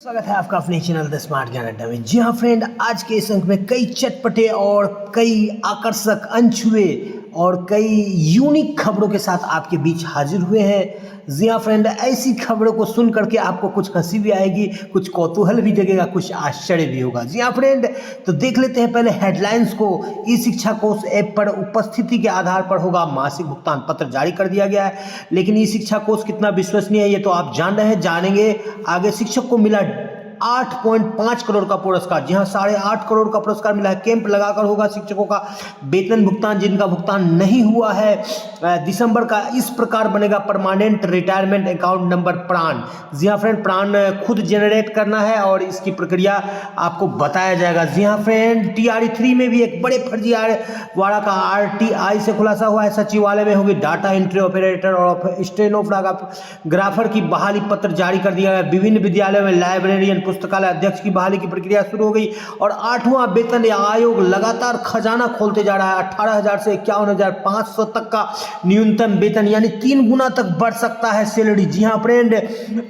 स्वागत है आपका अपने चैनल द स्मार्ट ज्ञान अड्डा में। जी हाँ फ्रेंड, आज के इस अंक में कई चटपटे और कई आकर्षक, अनछुए और कई यूनिक खबरों के साथ आपके बीच हाजिर हुए हैं। जी हाँ फ्रेंड, ऐसी खबरों को सुन करके आपको कुछ हंसी भी आएगी, कुछ कौतूहल भी जगेगा, कुछ आश्चर्य भी होगा। जी हाँ फ्रेंड, तो देख लेते हैं पहले हेडलाइंस को। ई शिक्षा कोष ऐप पर उपस्थिति के आधार पर होगा मासिक भुगतान पत्र जारी कर दिया गया है। लेकिन ई शिक्षा कोष कितना विश्वसनीय है ये तो आप जान रहे हैं, जानेंगे आगे। शिक्षक को मिला 8.5 करोड़ का पुरस्कार। जी हाँ, 8.5 करोड़ का पुरस्कार मिला है। कैंप लगाकर होगा शिक्षकों का वेतन भुगतान, जिनका भुगतान नहीं हुआ है दिसंबर का। इस प्रकार बनेगा परमानेंट रिटायरमेंट अकाउंट नंबर प्राण। जी हाँ फ्रेंड, प्राण खुद जनरेट करना है और इसकी प्रक्रिया आपको बताया जाएगा। जी हाँ फ्रेंड, TRE 3 में भी एक बड़े फर्जीवाड़ा का RTI से खुलासा हुआ है। सचिवालय में होगी डाटा एंट्री ऑपरेटर और स्टेनोग्राफर की बहाली पत्र जारी कर दिया है। विभिन्न विद्यालयों में लाइब्रेरियन, पुस्तकालय अध्यक्ष की बहाली की प्रक्रिया शुरू हो गई। और 8वां वेतन आयोग लगातार खजाना खोलते जा रहा है। 18,000 से 51,500 तक का न्यूनतम वेतन, यानी 3 गुना तक बढ़ सकता है सैलरी। जी हाँ फ्रेंड,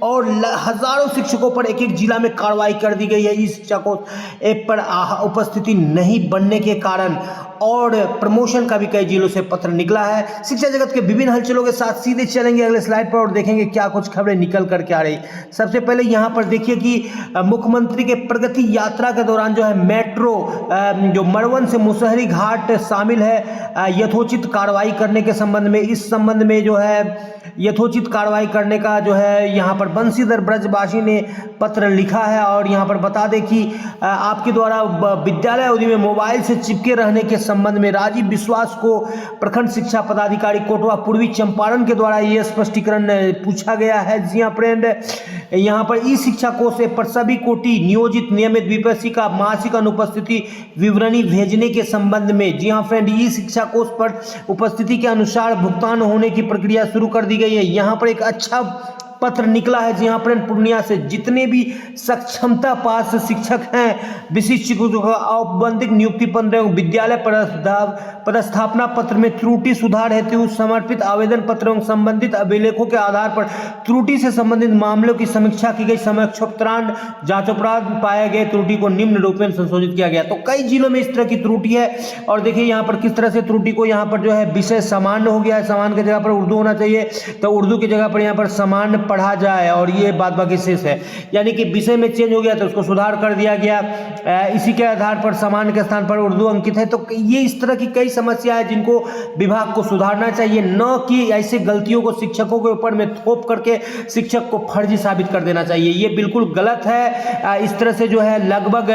और हजारों शिक्षकों पर एक एक जिला में कार्रवाई कर दी गई है इस शिक्षा को ऐप पर उपस्थिति नहीं बनने के कारण। और प्रमोशन का भी कई जिलों से पत्र निकला है। शिक्षा जगत के विभिन्न हलचलों के साथ सीधे चलेंगे अगले स्लाइड पर और देखेंगे क्या कुछ खबरें निकल करके आ रही। सबसे पहले यहाँ पर देखिए कि मुख्यमंत्री के प्रगति यात्रा के दौरान जो है मेट्रो जो मरवन से मुसहरी घाट शामिल है, यथोचित कार्रवाई करने के संबंध में, इस संबंध में जो है यथोचित कार्रवाई करने का जो है यहाँ पर बंशीधर ब्रजवासी ने पत्र लिखा है। और यहाँ पर बता दें कि आपके द्वारा विद्यालय अवधि में मोबाइल से चिपके रहने के संबंध में राजीव विश्वास को प्रखंड शिक्षा पदाधिकारी कोटवा पूर्वी चंपारण के द्वारा ये स्पष्टीकरण पूछा गया है। जी हाँ फ्रेंड, यहाँ पर ई शिक्षा कोष पर सभी कोटि नियोजित नियमित विपक्षी का मासिक अनुपस्थिति विवरणी भेजने के संबंध में। जी हाँ फ्रेंड, ई शिक्षा कोष पर उपस्थिति के अनुसार भुगतान होने की प्रक्रिया शुरू कर दी गई है। यहाँ पर एक अच्छा पत्र निकला है। जी हाँ फ्रेंड, पूर्णिया से जितने भी सक्षमता पास शिक्षक हैं, विशिष्ट शिक्षकों का औपबंधिक नियुक्ति पत्र एवं विद्यालय पदस्थापना पत्र में त्रुटि सुधार हेतु समर्पित आवेदन पत्र एवं संबंधित अभिलेखों के आधार पर त्रुटि से संबंधित मामलों की समीक्षा की गई। समक्षोपरांत जांचोपरांत पाए गए त्रुटि को निम्न रूप में संशोधित किया गया। तो कई जिलों में इस तरह की त्रुटि है। और देखिए यहाँ पर किस तरह से त्रुटि को, यहाँ पर जो है विषय सामान्य हो गया है, सामान्य की जगह पर उर्दू होना चाहिए, तो उर्दू की जगह पर यहाँ पर सामान्य पढ़ा जाए और ये बात बाकी शेष है, यानी कि विषय में चेंज हो गया तो उसको सुधार कर दिया गया। इसी के आधार पर सामान्य के स्थान पर उर्दू अंकित है। तो ये इस तरह की कई समस्या है जिनको विभाग को सुधारना चाहिए, न कि ऐसे गलतियों को शिक्षकों के ऊपर में थोप करके शिक्षक को फर्जी साबित कर देना चाहिए। ये बिल्कुल गलत है। इस तरह से जो है लगभग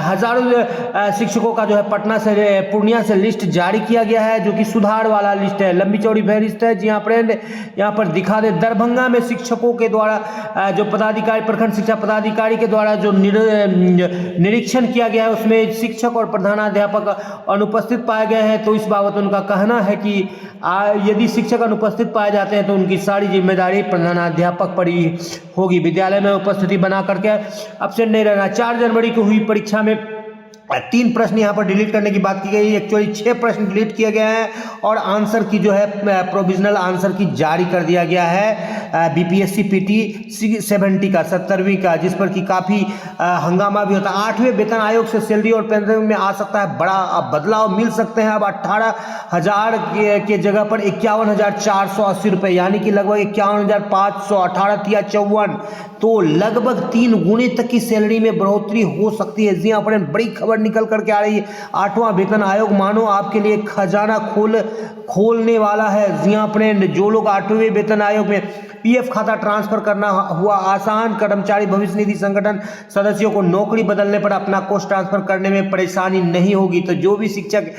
हजारों शिक्षकों का जो है पटना से, पूर्णिया से लिस्ट जारी किया गया है, जो कि सुधार वाला लिस्ट है, लंबी चौड़ी फहरिस्त है। जी हाँ फ्रेंड, यहाँ पर दिखा दे, दरभंगा में शिक्षकों के द्वारा जो पदाधिकारी, प्रखंड शिक्षा पदाधिकारी के द्वारा जो निरीक्षण किया गया है, उसमें शिक्षक और प्रधानाध्यापक अनुपस्थित पाए गए हैं। तो इस बाबत उनका कहना है कि यदि शिक्षक अनुपस्थित पाए जाते हैं तो उनकी सारी जिम्मेदारी प्रधानाध्यापक पर ही होगी। विद्यालय में उपस्थिति बना करके अब्सेंट नहीं रहना। 4 जनवरी को हुई परीक्षा में 3 प्रश्न यहाँ पर डिलीट करने की बात की गई। एक्चुअली 6 प्रश्न डिलीट किए गए हैं और आंसर की जो है प्रोविजनल आंसर की जारी कर दिया गया है। BPSC PT 70 का 70वीं का, जिस पर कि काफ़ी हंगामा भी होता है। 8वें वेतन आयोग से सैलरी और पेंशन में आ सकता है बड़ा बदलाव, मिल सकते हैं अब 18,000 के जगह पर 51,480 रुपये, यानी कि लगभग 51,500, 18 या 54, तो लगभग 3 गुने तक की सैलरी में बढ़ोतरी हो सकती है। जी हाँ फ्रेंड, बड़ी खबर निकल करके आ रही है। 8वां वेतन आयोग मानो आपके लिए खजाना खोलने वाला है। जी हाँ फ्रेंड, जो लोग 8वें वेतन आयोग में PF खाता ट्रांसफर करना हुआ आसान, कर्मचारी भविष्य निधि संगठन सदस्यों को नौकरी बदलने पर अपना कोष ट्रांसफर करने में परेशानी नहीं होगी। तो जो भी शिक्षक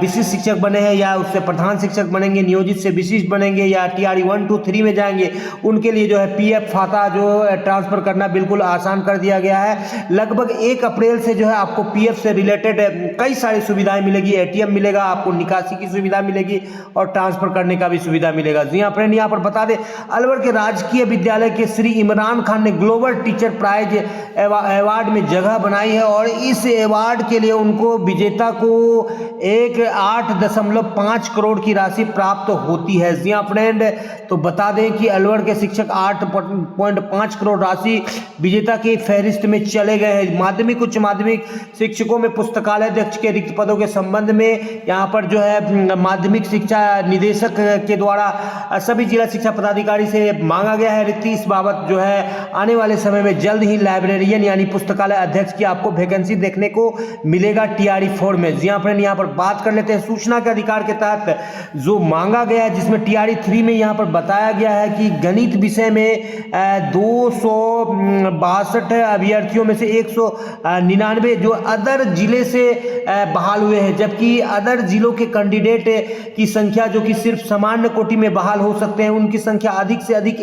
विशिष्ट शिक्षक बने हैं या उससे प्रधान शिक्षक बनेंगे, नियोजित से विशिष्ट बनेंगे या TRE 1, 2, 3 में जाएंगे, उनके लिए जो है PF खाता जो ट्रांसफर करना बिल्कुल आसान कर दिया गया है। लगभग 1 अप्रैल से जो है आपको पीएफ से रिलेटेड कई सारी सुविधाएं मिलेगी। एटीएम मिलेगा, आपको निकासी की सुविधा मिलेगी और ट्रांसफर करने का भी सुविधा मिलेगा। जी हाँ फ्रेंड, यहाँ पर बता दें अलवर के राजकीय विद्यालय के श्री इमरान खान ने ग्लोबल टीचर प्राइज अवार्ड में जगह बनाई है और इस अवार्ड के लिए उनको विजेता को 8.5 करोड़ की राशि प्राप्त होती है। जी हाँ फ्रेंड, तो बता दें कि अलवर के शिक्षक 8.5 करोड़ राशि विजेता की फहरिस्त में चले गए हैं। माध्यमिक उच्च माध्यमिक शिक्षकों में पुस्तकालय अध्यक्ष के रिक्त पदों के संबंध में यहाँ पर जो है माध्यमिक शिक्षा निदेशक के द्वारा सभी जिला शिक्षा पदाधिकारी से मांगा गया है रिक्ति। इस बाबत जो है आने वाले समय में जल्द ही लाइब्रेरियन यानी पुस्तकालय अध्यक्ष की आपको वैकेंसी देखने को मिलेगा TRE 4 में। जी हाँ फ्रेंड, यहाँ पर बात कर लेते हैं सूचना के अधिकार के तहत जो मांगा गया है, जिसमें TRE 3 में यहाँ पर बताया गया है कि गणित विषय में 262 अभ्यर्थियों में से 199 जो अदर जिले से बहाल हुए हैं, जबकि अदर जिलों के कैंडिडेट की संख्या जो कि सिर्फ सामान्य कोटि में बहाल हो सकते हैं उनकी संख्या अधिक से अधिक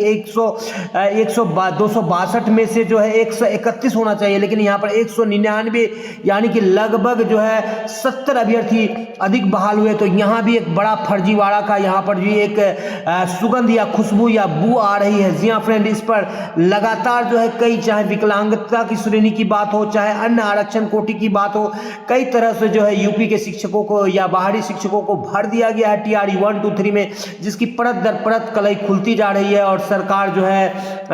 262 में से जो है 131 होना चाहिए, लेकिन यहाँ पर 199 यानी कि लगभग जो है 70 अभ्यर्थी अधिक बहाल हुए। तो यहाँ भी एक बड़ा फर्जीवाड़ा का यहाँ पर भी एक सुगंध या खुशबू या बू आ रही है। जी हाँ फ्रेंड, इस पर लगातार जो है कई, चाहे विकलांगता की श्रेणी की बात हो, चाहे अन्य आरक्षण कोटि की बात हो, कई तरह से जो है यूपी के शिक्षकों को या बाहरी शिक्षकों को भर दिया गया है TRE 1, 2, 3 में, जिसकी परत दर परत कलई खुलती जा रही है। और सरकार जो है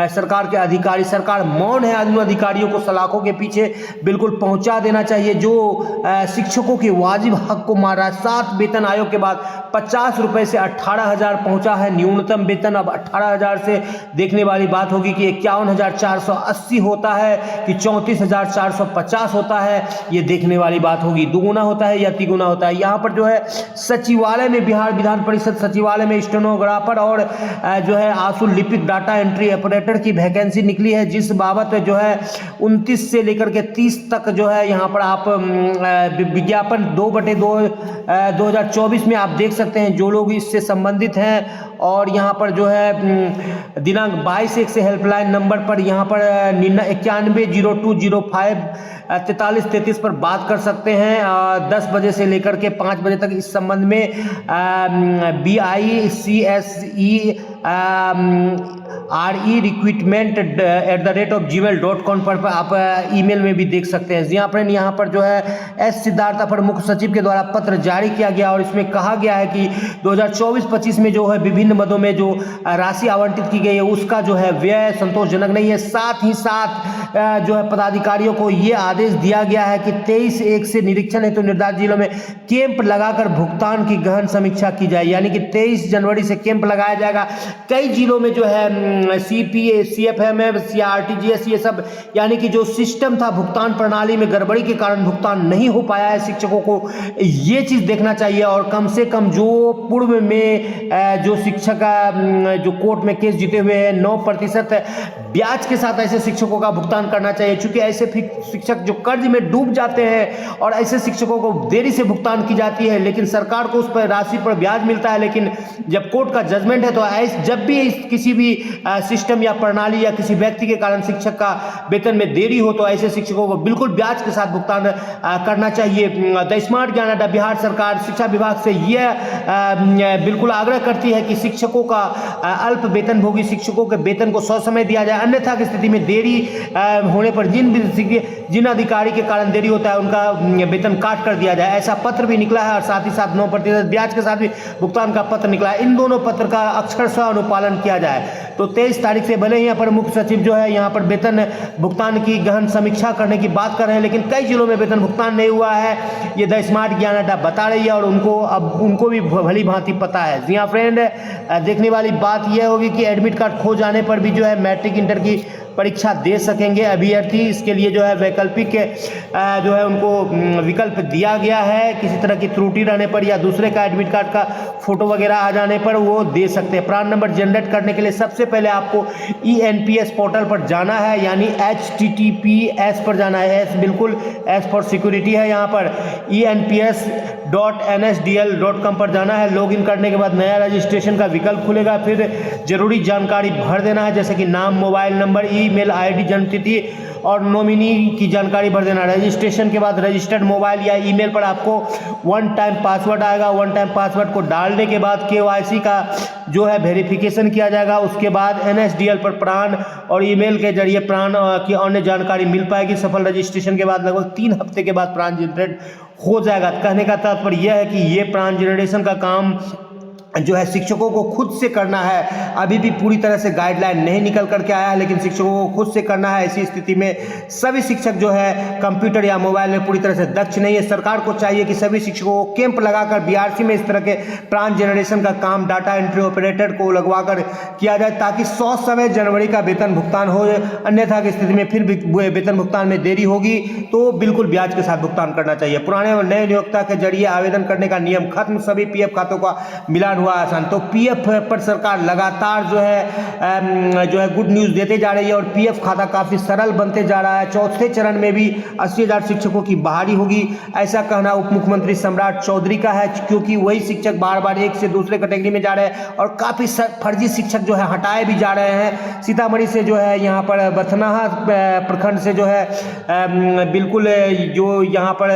सरकार के अधिकारी, सरकार मौन है, उन अधिकारियों को सलाखों के पीछे बिल्कुल पहुंचा देना चाहिए जो शिक्षकों के वाजिब हक को मार रहा है। 7 वेतन आयोग के बाद 50 रुपए से 18,000 पहुंचा है न्यूनतम वेतन, अब 18,000 से देखने वाली बात होगी कि 51,480 होता है कि 34,450 होता है, ये देखने वाली बात होगी। दुगुना होता है या तिगुना होता है। यहाँ पर जो है सचिवालय में, बिहार विधान परिषद सचिवालय में स्टेनोग्राफर और जो है आंसू लिपिक डाटा एंट्री ऑपरेटर की वैकेंसी निकली है, जिस बाबत जो है 29 से लेकर के 30 तक जो है यहाँ पर आप विज्ञापन 2/2/2024 में आप देख सकते हैं जो लोग इससे संबंधित हैं। और यहाँ पर जो है दिनांक 22/1 से हेल्पलाइन नंबर पर यहाँ पर 910205 4333 पर बात कर सकते हैं। 10 बजे से लेकर के 5 बजे तक इस संबंध में BICSERE@gmail.com पर आप ईमेल में भी देख सकते हैं। जी हाँ फ्रेंड, यहाँ पर जो है S सिद्धार्थ अपर मुख्य सचिव के द्वारा पत्र जारी किया गया और इसमें कहा गया है कि 2024-25 में जो है विभिन्न मदों में जो राशि आवंटित की गई है उसका जो है व्यय संतोषजनक नहीं है। साथ ही साथ जो है पदाधिकारियों को ये आदेश दिया गया है कि 23/1 से निरीक्षण हेतु निर्धारित जिलों में कैंप लगाकर भुगतान की गहन समीक्षा की जाए, यानी कि 23 जनवरी से कैंप लगाया जाएगा। कई जिलों में जो है CPA, CFMF, CRTGS ये सब, यानी कि जो सिस्टम था भुगतान प्रणाली में गड़बड़ी के कारण भुगतान नहीं हो पाया है। शिक्षकों को ये चीज देखना चाहिए और कम से कम जो पूर्व में जो शिक्षक जो कोर्ट में केस जीते हुए हैं 9% ब्याज के साथ ऐसे शिक्षकों का भुगतान करना चाहिए, क्योंकि ऐसे शिक्षक जो कर्ज में डूब जाते हैं और ऐसे शिक्षकों को देरी से भुगतान की जाती है, लेकिन सरकार को उस पर राशि पर ब्याज मिलता है, लेकिन जब कोर्ट का जजमेंट है तो जब भी किसी भी सिस्टम या प्रणाली या किसी व्यक्ति के कारण शिक्षक का वेतन में देरी हो तो ऐसे शिक्षकों को बिल्कुल ब्याज के साथ भुगतान करना चाहिए। द स्मार्ट ज्ञान अड्डा बिहार सरकार शिक्षा विभाग से यह बिल्कुल आग्रह करती है कि शिक्षकों का अल्प वेतन भोगी शिक्षकों के वेतन को ससमय दिया जाए, अन्यथा की स्थिति में देरी होने पर जिन अधिकारी के कारण देरी होता है उनका वेतन काट कर दिया जाए। ऐसा पत्र भी निकला है और साथ ही साथ 9% ब्याज के साथ भी भुगतान का पत्र निकला है। इन दोनों पत्र का अक्षरशः अनुपालन किया जाए। तो 23 तारीख से भले ही यहाँ पर मुख्य सचिव जो है यहाँ पर वेतन भुगतान की गहन समीक्षा करने की बात कर रहे हैं, लेकिन कई जिलों में वेतन भुगतान नहीं हुआ है, ये द स्मार्ट ज्ञान अड्डा बता रही है और उनको भी भली भांति पता है। जी हाँ फ्रेंड, देखने वाली बात यह होगी कि एडमिट कार्ड खो जाने पर भी जो है मैट्रिक इंटर की परीक्षा दे सकेंगे अभ्यर्थी। इसके लिए जो है वैकल्पिक जो है उनको विकल्प दिया गया है। किसी तरह की त्रुटि रहने पर या दूसरे का एडमिट कार्ड का फोटो वगैरह आ जाने पर वो दे सकते हैं। प्रान नंबर जनरेट करने के लिए सबसे पहले आपको ENPS पोर्टल पर जाना है, यानी HTTPS पर जाना है। S बिल्कुल S फॉर सिक्योरिटी है, यहाँ पर ENPS.nsdl.com पर जाना है। लॉगिन करने के बाद नया रजिस्ट्रेशन का विकल्प खुलेगा, फिर जरूरी जानकारी भर देना है, जैसे कि नाम, मोबाइल नंबर, ईमेल आईडी, जन्मतिथि और नॉमिनी की जानकारी भर देना। रजिस्ट्रेशन के बाद रजिस्टर्ड मोबाइल या ईमेल पर आपको वन टाइम पासवर्ड आएगा। वन टाइम पासवर्ड को डालने के बाद KYC का जो है वेरिफिकेशन किया जाएगा। उसके बाद NSDL पर प्रान और ईमेल के जरिए प्रान की अन्य जानकारी मिल पाएगी। सफल रजिस्ट्रेशन के बाद लगभग 3 हफ्ते के बाद प्रान जनरेट हो जाएगा। कहने का तात्पर्य यह है कि ये प्रान जनरेशन का काम जो है शिक्षकों को खुद से करना है। अभी भी पूरी तरह से गाइडलाइन नहीं निकल करके आया है, लेकिन शिक्षकों को खुद से करना है। ऐसी स्थिति में सभी शिक्षक जो है कंप्यूटर या मोबाइल में पूरी तरह से दक्ष नहीं है। सरकार को चाहिए कि सभी शिक्षकों को कैंप लगाकर BRC में इस तरह के प्रान जनरेशन का काम डाटा एंट्री ऑपरेटर को लगवाकर किया जाए, ताकि 100 समय जनवरी का वेतन भुगतान हो। अन्यथा की स्थिति में फिर वेतन भुगतान में देरी होगी तो बिल्कुल ब्याज के साथ भुगतान करना चाहिए। पुराने और नए नियोक्ता के जरिए आवेदन करने का नियम खत्म। सभी PF खातों का मिलान आसान। तो PF पर सरकार लगातार जो है गुड न्यूज देते जा रही है और PF खाता काफी सरल बनते जा रहा है। चौथे चरण में भी 80,000 शिक्षकों की बहाली होगी, ऐसा कहना उप मुख्यमंत्री सम्राट चौधरी का है, क्योंकि वही शिक्षक बार बार एक से दूसरे कैटेगरी में जा रहे हैं और काफी फर्जी शिक्षक जो है हटाए भी जा रहे हैं। सीतामढ़ी से जो है यहाँ पर बथनाहा प्रखंड से जो है बिल्कुल जो यहाँ पर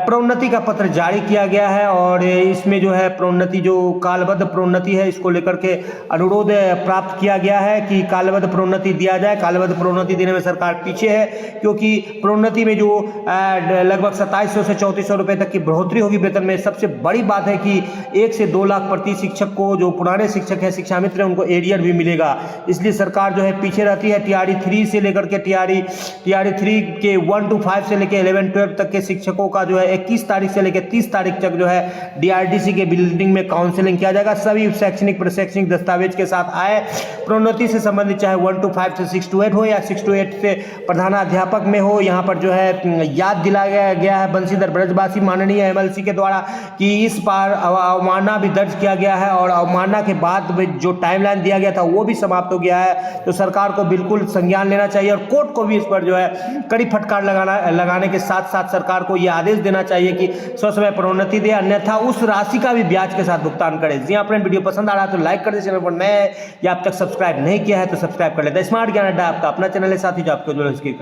प्रोन्नति का पत्र जारी किया गया है और इसमें जो है प्रोन्नति जो कालबद्ध प्रोन्नति है, इसको लेकर के अनुरोध प्राप्त किया गया है कि कालबद्ध प्रोन्नति दिया जाए। कालबद्ध प्रोन्नति देने में सरकार पीछे है, क्योंकि प्रोन्नति में जो लगभग 2700 से 3400 रुपए तक की बढ़ोतरी होगी वेतन में। सबसे बड़ी बात है कि 1 से 2 लाख प्रति शिक्षक को, जो पुराने शिक्षक है शिक्षा मित्र है, उनको एरियर भी मिलेगा। इसलिए सरकार जो है पीछे रहती है। TRE 3 से लेकर के TRE 3 के 1 to 5 से लेकर 11-12 तक के शिक्षकों का जो है 21 तारीख से लेकर 30 तारीख तक जो है DRDC के बिल्डिंग में काउंसलिंग किया जाएगा। सभी शैक्षणिक प्रशैक्षणिक दस्तावेज के साथ आए। प्रोन्नति से संबंधित चाहे 1 to 5 से 6 to 8 हो या 6 to 8 से प्रधानाध्यापक में हो, यहाँ पर जो है याद दिलाया गया है बंशीधर ब्रजवासी माननीय MLC के द्वारा कि इस बार अवमानना भी दर्ज किया गया है और अवमानना के बाद जो टाइमलाइन दिया गया था वो भी समाप्त हो गया है। तो सरकार को बिल्कुल संज्ञान लेना चाहिए और कोर्ट को भी इस पर जो है कड़ी फटकार लगाने के साथ साथ सरकार को यह आदेश देना चाहिए कि ससमय प्रोन्नति दे, अन्यथा उस राशि का भी ब्याज के साथ भुगतान करे। जी हाँ फ्रेंड, वीडियो पसंद आ रहा है तो लाइक कर दे। चैनल पर नए हैं या अब तक सब्सक्राइब नहीं किया है तो सब्सक्राइब कर लेते। स्मार्ट ज्ञान अड्डा आपका अपना चैनल है, साथ ही जो आपको जो इसकी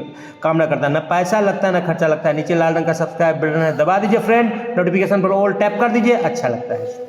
कामना करता है, ना पैसा लगता है ना खर्चा लगता है। नीचे लाल रंग का सब्सक्राइब बटन है, दबा दीजिए फ्रेंड। नोटिफिकेशन पर ऑल टैप कर दीजिए, अच्छा लगता है।